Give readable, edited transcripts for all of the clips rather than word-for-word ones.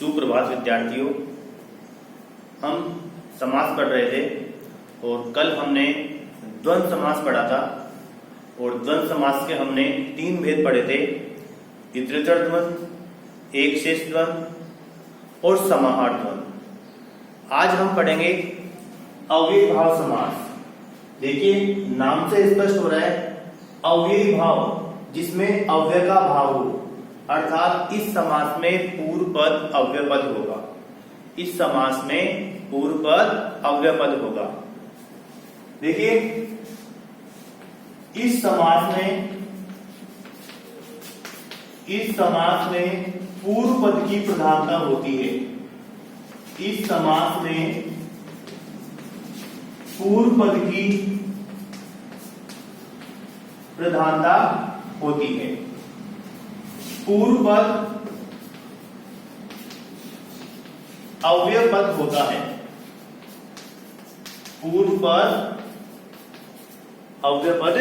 सुप्रभात विद्यार्थियों। हम समास पढ़ रहे थे और कल हमने द्वंद्व समास पढ़ा था और द्वंद्व समास के हमने 3 भेद पढ़े थे, इतरेतर द्वंद्व, एक शेष द्वंद्व और समाहार द्वंद्व। आज हम पढ़ेंगे अव्ययी भाव समास। देखिए नाम से स्पष्ट हो रहा है अव्ययी भाव, जिसमें अव्यय का भाव हो, अर्थात इस समास में पूर्व पद अव्यय पद होगा। इस समास में पूर्व पद अव्यय पद होगा। देखिए इस समास में पूर्व पद की प्रधानता होती है। इस समास में पूर्व पद की प्रधानता होती है। पूर्व पद अव्यय पद होता है। पूर्व पद अव्यय पद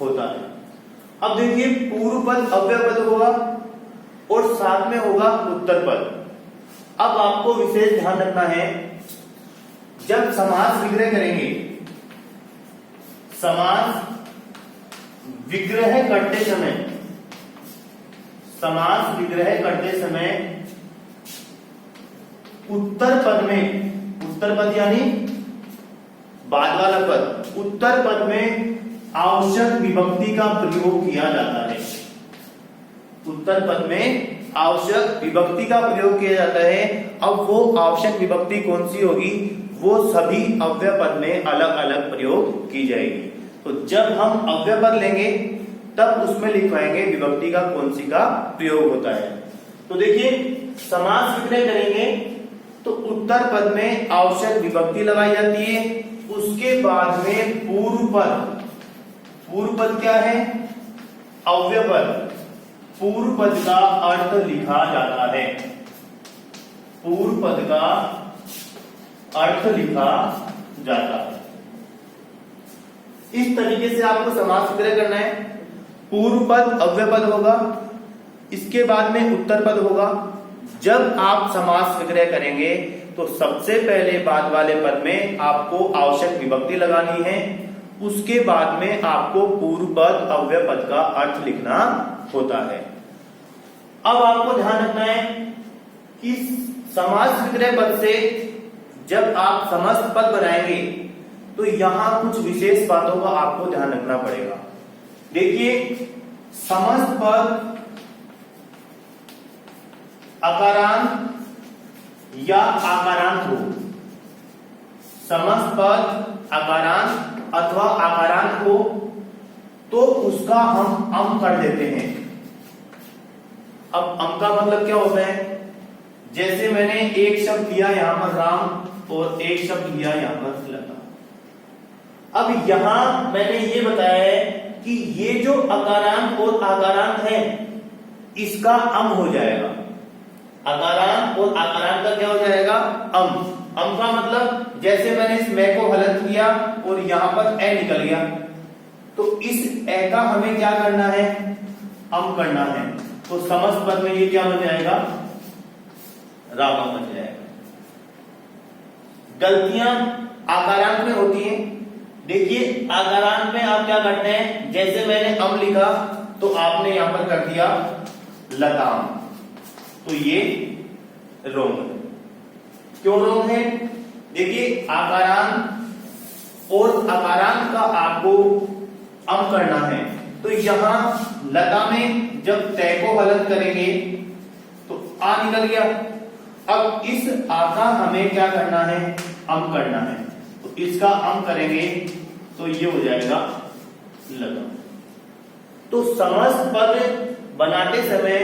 होता है। अब देखिए पूर्व पद अव्यय पद होगा और साथ में होगा उत्तर पद। अब आपको विशेष ध्यान रखना है, जब समास विग्रह करेंगे, समास विग्रह करते समय उत्तर पद यानी बाद वाला पद, उत्तर पद में आवश्यक विभक्ति का प्रयोग किया जाता है। उत्तर पद में आवश्यक विभक्ति का प्रयोग किया जाता है। अब वो आवश्यक विभक्ति कौन सी होगी, वो सभी अव्यय पद में अलग अलग प्रयोग की जाएगी। तो जब हम अव्यय पद लेंगे तब उसमें लिखवाएंगे विभक्ति का कौन सी का प्रयोग होता है। तो देखिए समास विग्रह करेंगे तो उत्तर पद में आवश्यक विभक्ति लगाई जाती है। उसके बाद में पूर्व पद क्या है, अव्यय पद। पूर्व पद का अर्थ लिखा जाता है। पूर्व पद का अर्थ लिखा जाता है। इस तरीके से आपको समास विग्रह करना है। पूर्व पद अव्यय पद होगा, इसके बाद में उत्तर पद होगा। जब आप समास विग्रह करेंगे तो सबसे पहले बाद वाले पद में आपको आवश्यक विभक्ति लगानी है। उसके बाद में आपको पूर्व पद अव्यय पद का अर्थ लिखना होता है। अब आपको ध्यान रखना है कि समास विग्रह पद से जब आप समस्त पद बनाएंगे तो यहां कुछ विशेष बातों का आपको ध्यान रखना पड़ेगा। देखिए समस्त पद अकारांत या आकारांत हो, समस्त पद अकारांत अथवा आकारांत हो तो उसका हम अम कर देते हैं। अब अम का मतलब क्या होता है, जैसे मैंने एक शब्द लिया यहां पर राम और एक शब्द लिया यहां पर लता। अब यहां मैंने ये बताया है कि ये जो अकारांत और आकारांत है इसका अम हो जाएगा। अकारांत और आकारांत का क्या हो जाएगा, अम। अम का मतलब जैसे मैंने इस मैं को हलंत किया और यहां पर ए निकल गया, तो इस ए का हमें क्या करना है, अम करना है। तो समस्त पद में ये क्या बन जाएगा, राम बन जाएगा। गलतियां आकारांत में होती हैं। देखिए आकारांत में आप क्या करते हैं, जैसे मैंने अम लिखा तो आपने यहां पर कर दिया लताम, तो ये रोंग। क्यों रोंग है, देखिए आकारांत और अकारांत का आपको अम करना है। तो यहां लता में जब तय को हलंत करेंगे तो आ निकल गया। अब इस आ का हमें क्या करना है, अम करना है। तो इसका अम करेंगे तो ये हो जाएगा लता। तो समस्त पद बनाते समय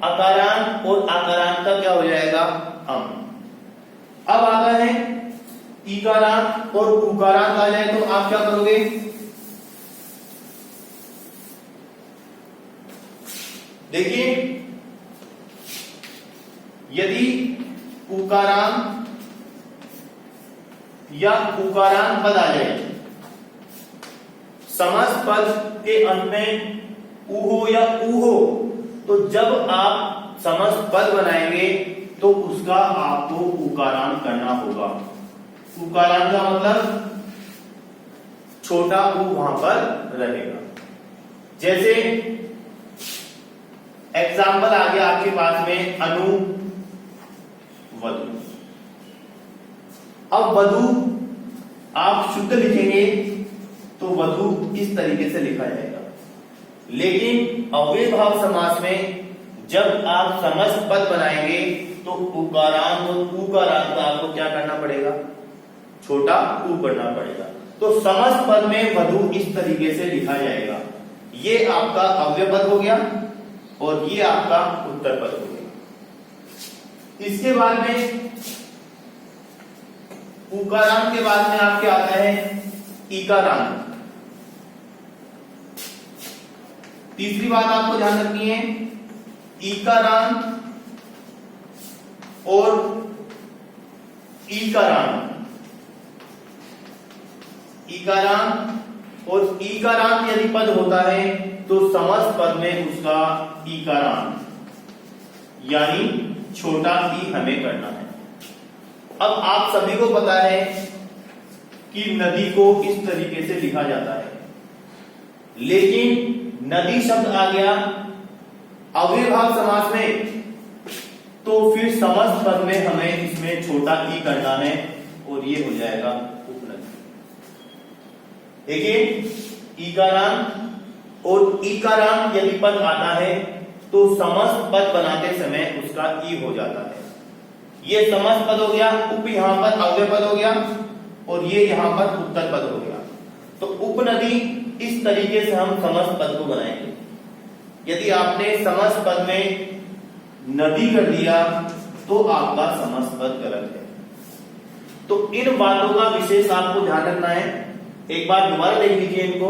अकारांत और आकारांत का क्या हो जाएगा, अम। अब आता है ईकारांत और उकारांत आ जाए तो आप क्या करोगे, देखिए यदि उकारांत या उकारांत पद आ जाए, समस्त पद के अंत में उ हो या उ हो, तो जब आप समस्त पद बनाएंगे तो उसका आपको उकारांत करना होगा। उकारांत का मतलब छोटा ऊ वहां पर रहेगा। जैसे एग्जाम्पल आ गया आपके पास में अनु वधु। अब वधु आप शुद्ध लिखेंगे तो वधु इस तरीके से लिखा जाएगा, लेकिन अव्ययभाव समास में जब आप समस्त पद बनाएंगे तो उकारांत और उकारांत का आपको क्या करना पड़ेगा, छोटा ऊ करना पड़ेगा। तो समस्त पद में वधु इस तरीके से लिखा जाएगा। ये आपका अव्यय पद हो गया और ये आपका उत्तर पद हो गया। इसके बाद में उकारांत के बाद में आपके आता है इकारांत। तीसरी बात आपको ध्यान रखनी है, इकारांत और इकारांत। इकारांत और इकारांत यदि पद होता है तो समस्त पद में उसका इकारांत यानी छोटा ई हमें करना है। अब आप सभी को पता है कि नदी को इस तरीके से लिखा जाता है, लेकिन नदी शब्द आ गया अव्ययभाव समास में, तो फिर समस्त पद में हमें इसमें छोटा ई करना है और ये हो जाएगा उपनदी। देखिए इकारांत और इकारांत यदि पद आता है तो समस्त पद बनाते समय उसका ई हो जाता है। ये समस्त पद हो गया, उप यहां पर अव्यय पद हो गया और ये यहां पर उत्तर पद हो गया। तो उपनदी इस तरीके से हम समस्त पद को बनाएंगे। यदि आपने समस्त पद में नदी कर दिया तो आपका समस्त पद गलत है। तो इन बातों का विशेष आपको ध्यान रखना है। एक बार दोबारा देख लीजिए इनको।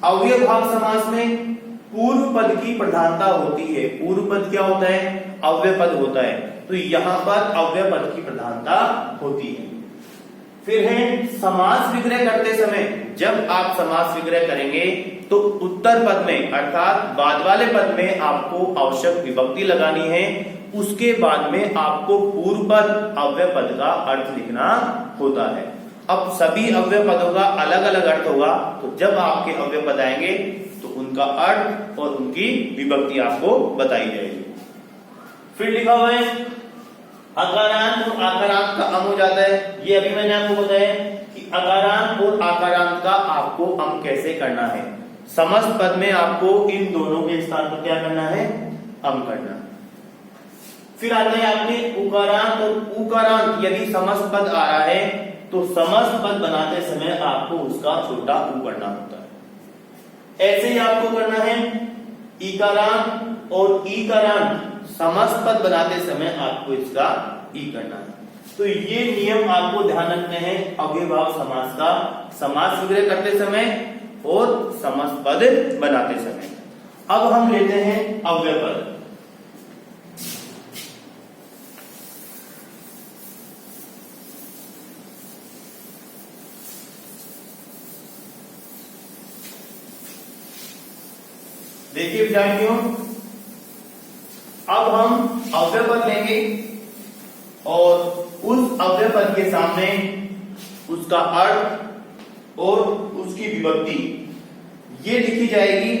अव्ययभाव समास में पूर्व पद की प्रधानता होती है। पूर्व पद क्या होता है, अव्यय पद होता है, तो यहां पर अव्यय पद की प्रधानता होती है। फिर है समास विग्रह करते समय, जब आप समास विग्रह करेंगे तो उत्तर पद में अर्थात बाद वाले पद में आपको आवश्यक विभक्ति लगानी है, उसके बाद में आपको पूर्व पद अव्यय पद का अर्थ लिखना होता है। अब सभी अव्यय पदों का अलग अलग अर्थ होगा, तो जब आपके अव्यय पद आएंगे तो उनका अर्थ और उनकी विभक्ति आपको बताई जाएगी। फिर लिखा हुआ है अकारांत और आकारांत का अम हो जाता है। ये अभी मैंने आपको बताया कि अकारांत और आकारांत का आपको अम कैसे करना है। समस्त पद में आपको इन दोनों के स्थान पर क्या करना है, अम करना। फिर आता है आपके उकारांत और उकारांत। यदि समस्त पद आ रहा है तो समस्त पद बनाते समय आपको उसका छोटा ऊ करना होता है। ऐसे ही आपको करना है इकारांत और ईकारांत। समस्त पद बनाते समय आपको इसका ई करना है। तो ये नियम आपको ध्यान रखने हैं अव्ययभाव समास का, समास विग्रह करते समय और समस्त पद बनाते समय। अब हम लेते हैं अव्यय पद। देखिए विद्यार्थियों, अब हम अव्यय पद लेंगे और उस अव्यय पद के सामने उसका अर्थ और उसकी विभक्ति ये लिखी जाएगी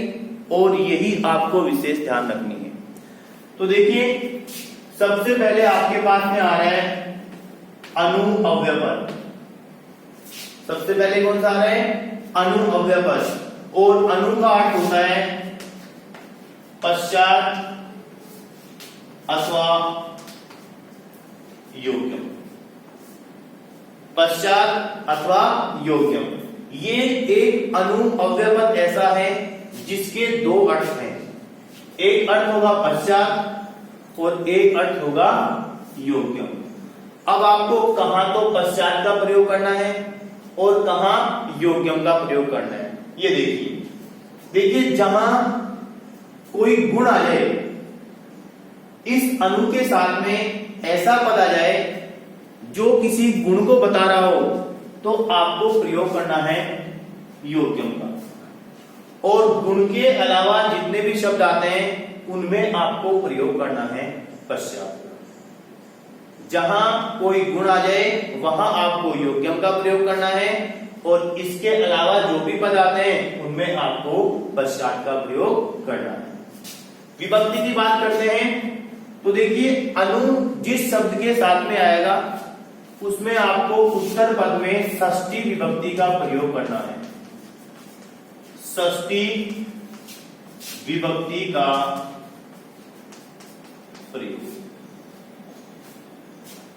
और यही आपको विशेष ध्यान रखनी है। तो देखिए सबसे पहले आपके पास में आ रहा है अनु अव्यय पद। सबसे पहले कौन सा आ रहा है, अनु अव्यय पद। और अनु का अर्थ होता है पश्चात अथवा योग्यम। पश्चात अथवा योग्यम, ये एक अनु अव्यय पद ऐसा है जिसके दो अर्थ हैं। एक अर्थ होगा पश्चात और एक अर्थ होगा योग्यम। अब आपको कहां तो पश्चात का प्रयोग करना है और कहां योग्यम का प्रयोग करना है, ये देखिए जहां कोई गुण आ जाए, इस अनु के साथ में ऐसा पद आ जाए जो किसी गुण को बता रहा हो, तो आपको प्रयोग करना है योग्यम का। और गुण के अलावा जितने भी शब्द आते हैं उनमें आपको प्रयोग करना है पश्चात। जहां कोई गुण आ जाए वहां आपको योग्यम का प्रयोग करना है, और इसके अलावा जो भी पद आते हैं उनमें आपको पश्चात का प्रयोग करना है। विभक्ति की बात करते हैं तो देखिए, अनु जिस शब्द के साथ में आएगा उसमें आपको उत्तर पद में षष्ठी विभक्ति का प्रयोग करना है। षष्ठी विभक्ति का प्रयोग।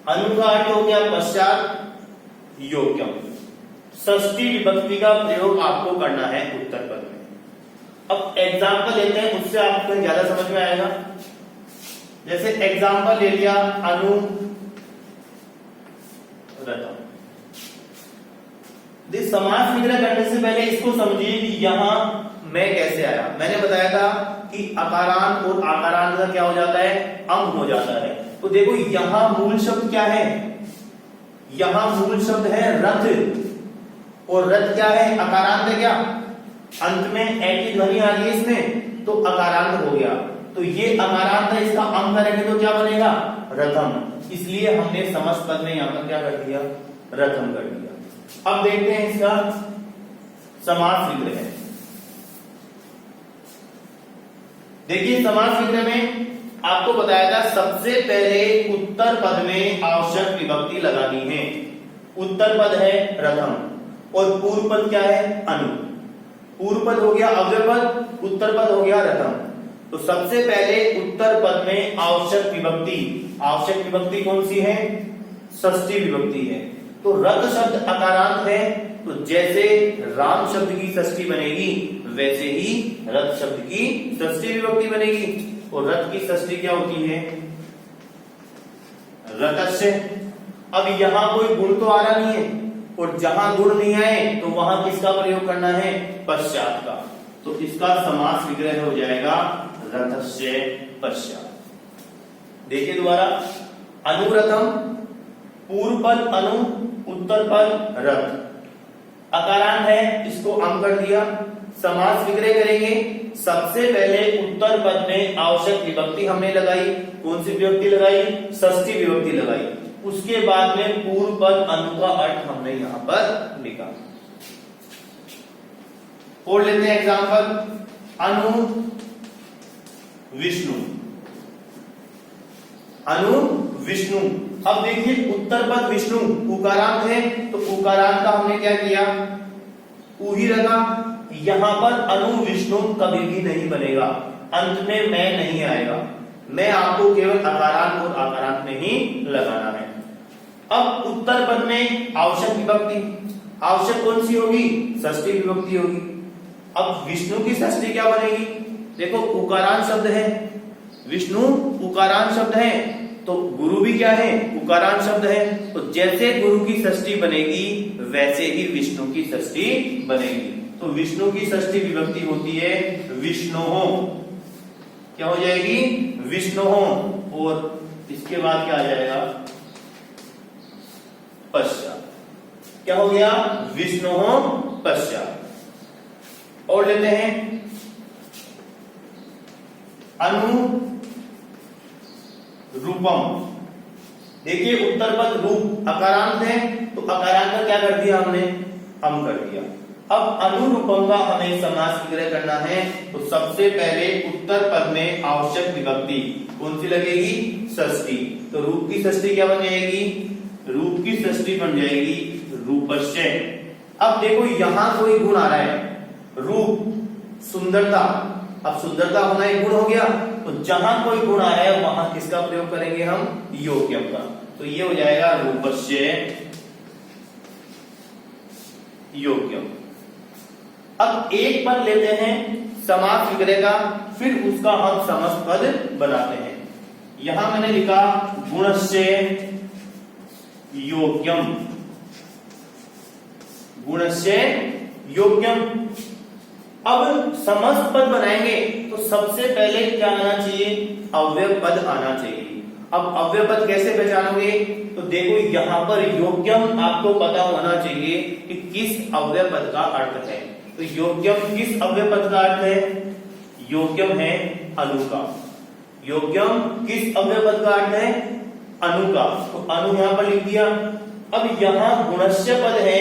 अनु का अर्थ हो गया पश्चात योग्यम। षष्ठी विभक्ति का प्रयोग आपको करना है उत्तर पद में। अब एग्जाम्पल लेते हैं, उससे आपको ज्यादा समझ में आएगा। जैसे एग्जाम्पल ले लिया अनु रतम। समास विग्रह करने से पहले इसको समझिए कि यहां मैं कैसे आया। मैंने बताया था कि अकारांत और आकारांत का क्या हो जाता है, अंग हो जाता है। तो देखो यहां मूल शब्द क्या है, यहां मूल शब्द है रथ, और रथ क्या है, अकारांत है क्या, अंत में ए की ध्वनि आ रही है इसमें, तो अकारांत हो गया। तो ये अकारांत है, इसका अंग करेंगे तो क्या बनेगा, रथम। इसलिए हमने समस्त पद में यहां पर क्या कर दिया, रथम कर दिया। अब देखते हैं इसका समास विग्रह। देखिए समास विग्रह में आपको बताया था सबसे पहले उत्तर पद में आवश्यक विभक्ति लगानी है। उत्तर पद है रथम और पूर्व पद क्या है, अनु। पूर्व पद हो गया अव्यय पद, उत्तर पद हो गया रथम। तो सबसे पहले उत्तर पद में आवश्यक विभक्ति कौन सी है, षष्ठी विभक्ति है। तो रथ शब्द अकारांत है, तो जैसे राम शब्द की षष्ठी बनेगी वैसे ही रथ शब्द की षष्ठी विभक्ति बनेगी। और रथ की षष्ठी क्या होती है, रथस्य। अब यहां कोई गुण तो आ रहा नहीं है, और जहां गुण नहीं आए तो वहां किसका प्रयोग करना है, पश्चात का। तो इसका समास विग्रह हो जाएगा रथस्य पश्चात। देखिए दोबारा, अनुरथम, पूर्व पद अनु, उत्तर पद रथ। अकारांत है, इसको अम कर दिया। समास विग्रह करेंगे, सबसे पहले उत्तर पद में आवश्यक विभक्ति हमने लगाई। कौन सी विभक्ति लगाई, षष्ठी विभक्ति लगाई। उसके बाद में पूर्व पद अनु का अर्थ हमने यहां पर लिखा। और लेते हैं एग्जाम्पल, अनु विष्णु, अनु विष्णु। अब देखिए उत्तर पद विष्णु उकारांत है, तो उकारांत का हमने क्या किया, उ ही रखा। यहां पर अनु विष्णु कभी भी नहीं बनेगा, अंत में मैं नहीं आएगा। मैं आपको केवल अकारांत और आकारांत में ही लगाना है। अब उत्तर पद में आवश्यक विभक्ति, आवश्यक कौन सी होगी, षष्ठी विभक्ति होगी। अब विष्णु की षष्ठी क्या बनेगी, देखो उकारांत शब्द है, विष्णु उकारांत शब्द है, तो गुरु भी क्या है, उकारांत शब्द है। तो जैसे गुरु की षष्ठी बनेगी वैसे ही विष्णु की षष्ठी बनेगी। तो विष्णु की षष्ठी विभक्ति होती है विष्णोः, क्या हो जाएगी, विष्णोः। और इसके बाद क्या आ जाएगा, पश्चात। क्या हो गया, विष्णोः पश्चात। और लेते हैं अनु रूपम। देखिए उत्तर पद रूप अकारांत है, तो अकारांत का क्या कर दिया हमने, अम कर दिया। अब अनुरूपम का हमें समास विग्रह करना है, तो सबसे पहले उत्तर पद में आवश्यक विभक्ति कौन सी लगेगी, षष्ठी। तो रूप की षष्ठी क्या बन जाएगी, रूप की षष्ठी बन जाएगी रूपस्य। अब देखो यहां कोई गुण आ रहा है, रूप सुंदरता। अब सुंदरता होना एक गुण हो गया, तो जहां कोई गुण आ रहा है वहां किसका प्रयोग करेंगे हम, योग्यम का। तो ये हो जाएगा रूपस्य योग्यम। अब एक पद लेते हैं समास विग्रह का, फिर उसका हम समस्त पद बनाते हैं। यहां मैंने लिखा गुणस्य योग्यम, गुणस्य योग्यम। अब समस्त पद बनाएंगे तो सबसे पहले क्या आना चाहिए, अव्यय पद आना चाहिए। अब अव्यय पद कैसे पहचानोगे, तो देखो यहां पर योग्यम आपको पता होना चाहिए कि किस अव्यय पद का अर्थ है। तो योग्यम किस अव्यय पद का अर्थ है, योग्यम है अनु का। योग्यम किस अव्यय पद का अर्थ है, अनु का, तो अनु यहां पर लिख दिया। अब यहां गुणस्य पद है,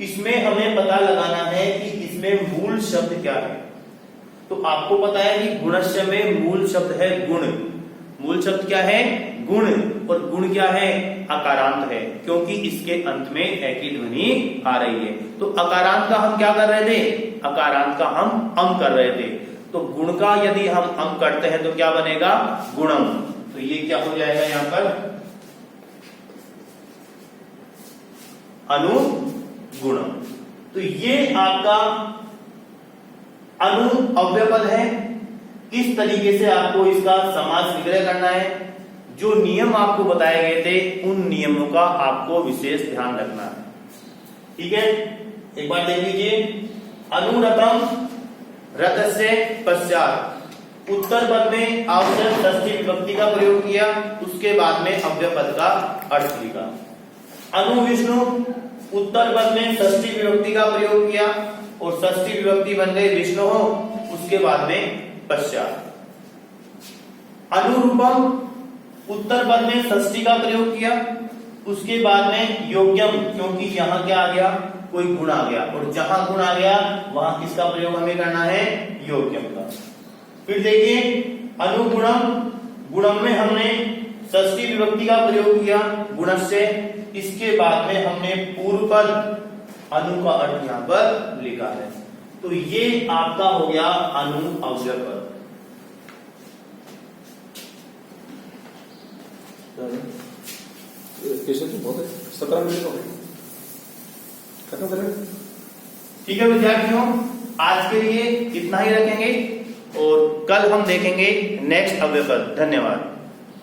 इसमें हमें पता लगाना है कि इसमें मूल शब्द क्या है। तो आपको पता है कि गुणस्य में मूल शब्द है गुण। मूल शब्द क्या है? गुण। और गुण क्या है? अकारांत है, क्योंकि इसके अंत में ए की ध्वनि आ रही है। तो अकारांत का हम क्या कर रहे थे? अकारांत का हम अम कर रहे थे। तो गुण का यदि हम अम करते हैं तो क्या बनेगा? गुणम। तो ये क्या हो जाएगा यहां पर? अनुगुणम। तो ये आपका अनु अव्यय पद है। इस तरीके से आपको इसका समास विग्रह करना है। जो नियम आपको बताए गए थे उन नियमों का आपको विशेष ध्यान रखना है। ठीक है, एक बार देख लीजिए। अनुरतम रतस्य पश्चात उत्तर पद में आवश्यक षष्ठी विभक्ति का प्रयोग किया, उसके बाद में अव्यय पद का अर्थ लिखा। अनुविष्णु उत्तर पद में षष्ठी विभक्ति का प्रयोग किया और षष्ठी विभक्ति बन गई विष्णु हो, उसके बाद में पश्चात। अनुरूपम उत्तर पद में षष्ठी का प्रयोग किया, उसके बाद में योग्यम, क्योंकि यहां क्या आ गया? कोई गुण आ गया, और जहां गुण आ गया वहां किसका प्रयोग हमें करना है? योग्यम का। फिर देखिए अनुगुणम, गुणम में हमने षष्ठी विभक्ति का प्रयोग किया गुणस्य, इसके बाद में हमने पूर्व पद अनु का अर्थ यहां पर लिखा है। तो ये आपका हो गया अनु अव्यय पद। बहुत है, 17 मिनट हो गए, खत्म करें। ठीक है विद्यार्थियों, आज के लिए इतना ही रखेंगे और कल हम देखेंगे नेक्स्ट अव्यय पद। धन्यवाद।